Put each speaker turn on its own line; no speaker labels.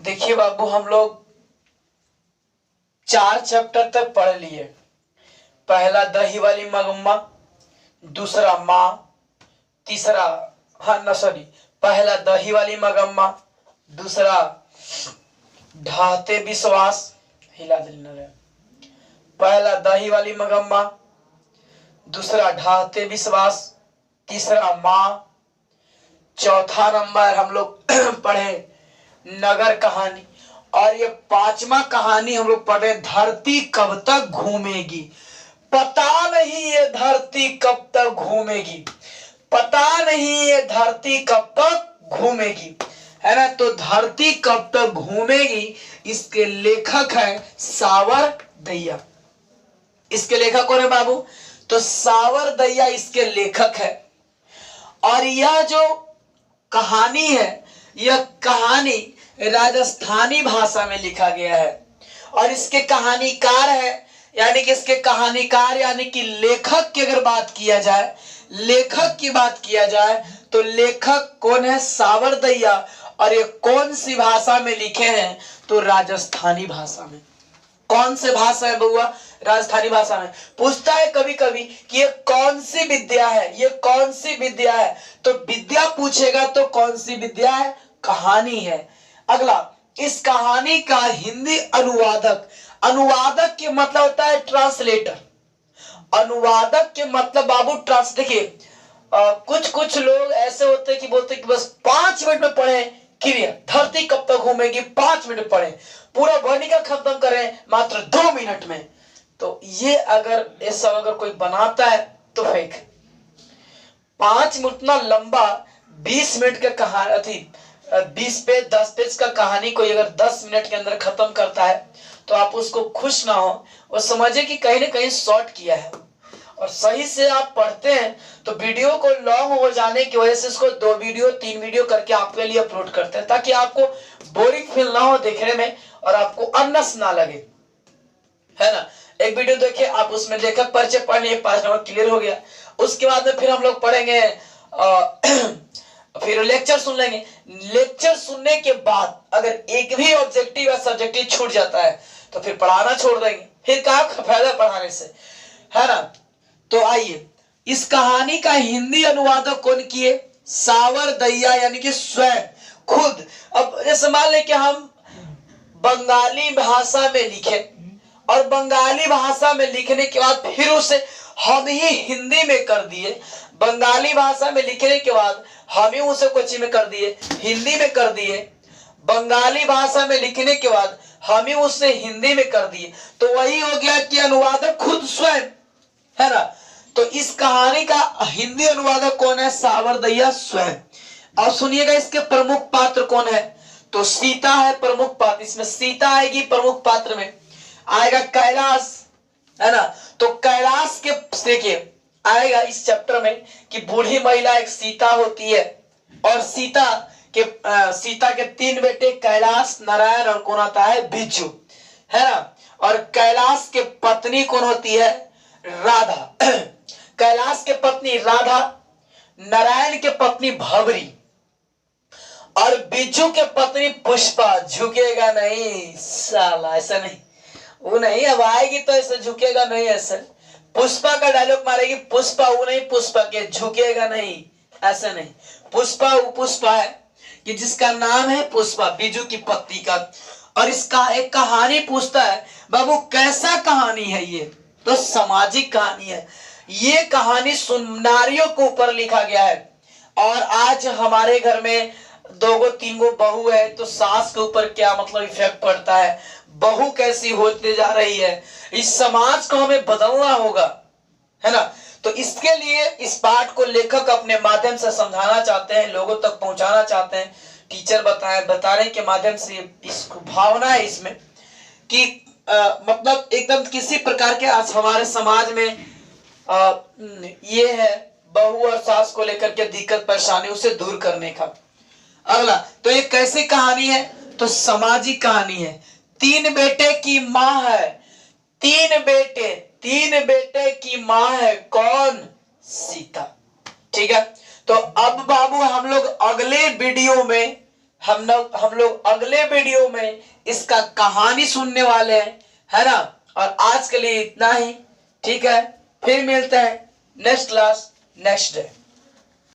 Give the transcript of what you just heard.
देखिए बाबू, हम लोग 4 चैप्टर तक पढ़ लिए। पहला दही वाली मगम्मा, दूसरा माँ, तीसरा पहला दही वाली मगम्मा, दूसरा ढाहते विश्वास, हिला दिल न रहे। पहला दही वाली मगम्मा, दूसरा ढाहते विश्वास, तीसरा माँ, चौथा नंबर हम लोग पढ़े नगर कहानी, और ये 5वां कहानी हम लोग पढ़े धरती कब तक घूमेगी। पता नहीं ये धरती कब तक घूमेगी, पता नहीं ये धरती कब तक घूमेगी, है ना। तो धरती कब तक घूमेगी, इसके लेखक है सावर दैया। इसके लेखक कौन है बाबू? तो सावर दैया इसके लेखक है। और यह जो कहानी है, यह कहानी राजस्थानी भाषा में लिखा गया है। और इसके कहानीकार है, यानी कि इसके कहानीकार यानी कि लेखक की अगर बात किया जाए, लेखक की बात किया जाए तो लेखक कौन है? सावर दैया। और ये कौन सी भाषा में लिखे हैं? तो राजस्थानी भाषा में। कौन से भाषा है बउआ? राजस्थानी भाषा में। पूछता है कभी कभी कि ये कौन सी विद्या है, ये कौन सी विद्या है? तो विद्या पूछेगा तो कौन सी विद्या है? कहानी है। अगला, इस कहानी का हिंदी अनुवादक, अनुवादक के मतलब होता है ट्रांसलेटर। अनुवादक के मतलब बाबू देखिए, कुछ लोग ऐसे होते हैं कि बोलते हैं कि बस 5 मिनट में पढ़े क्रिया, धरती कब तक घूमेगी 5 मिनट पढ़े, पूरा वर्णिका खत्म करें मात्र 2 मिनट में। तो ये अगर ऐसा अगर कोई बनाता है तो फेक। 5 मिनट इतना लंबा 20 मिनट का कहानी थी, 20 पेज 10 पेज का कहानी कोई अगर 10 मिनट के अंदर खत्म करता है तो आप उसको खुश ना हो, वो समझे कि कहीं ना कहीं शॉर्ट किया है। और सही से आप पढ़ते हैं तो वीडियो को लॉन्ग हो जाने की वजह से इसको 2 वीडियो 3 वीडियो करके आपके लिए अपलोड करते हैं, ताकि आपको बोरिंग फील ना हो देखने में और आपको अनस ना लगे, है ना। एक वीडियो देखिए आप, उसमें लेखक परिचय पढ़ लिए, 5 नंबर क्लियर हो गया। उसके बाद में फिर हम लोग पढ़ेंगे फिर लेक्चर सुन लेंगे। लेक्चर सुनने के बाद अगर एक भी ऑब्जेक्टिव या सब्जेक्टिव छूट जाता है तो फिर पढ़ाना छोड़ देंगे, फिर क्या फायदा पढ़ाने से, है ना। तो आइए, इस कहानी का हिंदी अनुवादक कौन किए? सावर दैया, यानी कि स्वयं खुद। अब जैसे मान लें कि हम बंगाली भाषा में लिखे और बंगाली भाषा में लिखने के बाद फिर उसे हम ही हिंदी में कर दिए, बंगाली भाषा में लिखने के बाद हम ही उसे कोची में कर दिए, हिंदी में कर दिए, बंगाली भाषा में लिखने के बाद हम ही उसे हिंदी में कर दिए, तो वही हो गया कि अनुवादक खुद स्वयं, है ना। तो इस कहानी का हिंदी अनुवादक कौन है? सावर दैया स्वयं। और सुनिएगा इसके प्रमुख पात्र कौन है? तो सीता है प्रमुख पात्र। इसमें सीता आएगी प्रमुख पात्र में, आएगा कैलाश, है ना। तो कैलाश के देखिए आएगा इस चैप्टर में कि बूढ़ी महिला एक सीता होती है, और सीता के 3 बेटे कैलाश, नारायण और कौन आता है? बिज्जू, है ना। और कैलाश के पत्नी कौन होती है? राधा। कैलाश के पत्नी राधा, नारायण के पत्नी भवरी, और बिज्जू के पत्नी पुष्पा। झुकेगा नहीं साला, ऐसा नहीं, वो नहीं, अब आएगी तो ऐसे झुकेगा नहीं, ऐसे पुष्पा का डायलॉग मारेगी, पुष्पा वो नहीं, पुष्पा के झुकेगा नहीं, ऐसा नहीं। पुष्पा वो पुष्पा है कि जिसका नाम है पुष्पा, बिज्जू की पत्नी का। और इसका एक कहानी पूछता है बाबू कैसा कहानी है ये? तो सामाजिक कहानी है। ये कहानी नारियों के ऊपर लिखा गया है। और आज हमारे घर में 2-3 बहू है तो सास के ऊपर क्या मतलब इफेक्ट पड़ता है, बहू कैसी होते जा रही है, इस समाज को हमें बदलना होगा, है ना। तो इसके लिए इस पाठ को लेखक अपने माध्यम से समझाना चाहते हैं, लोगों तक पहुंचाना चाहते हैं। टीचर बताने के माध्यम से इसको भावना है इसमें कि मतलब एकदम किसी प्रकार के आज हमारे समाज में ये है बहू और सास को लेकर के दिक्कत परेशानी, उसे दूर करने का। अगला, तो ये कैसी कहानी है? तो सामाजिक कहानी है। 3 बेटे की माँ है, 3 बेटे की माँ है कौन? सीता। ठीक है। तो अब बाबू हम लोग अगले वीडियो में, हम लोग अगले वीडियो में इसका कहानी सुनने वाले हैं, है ना। और आज के लिए इतना ही, ठीक है। फिर मिलते हैं नेक्स्ट क्लास नेक्स्ट डे।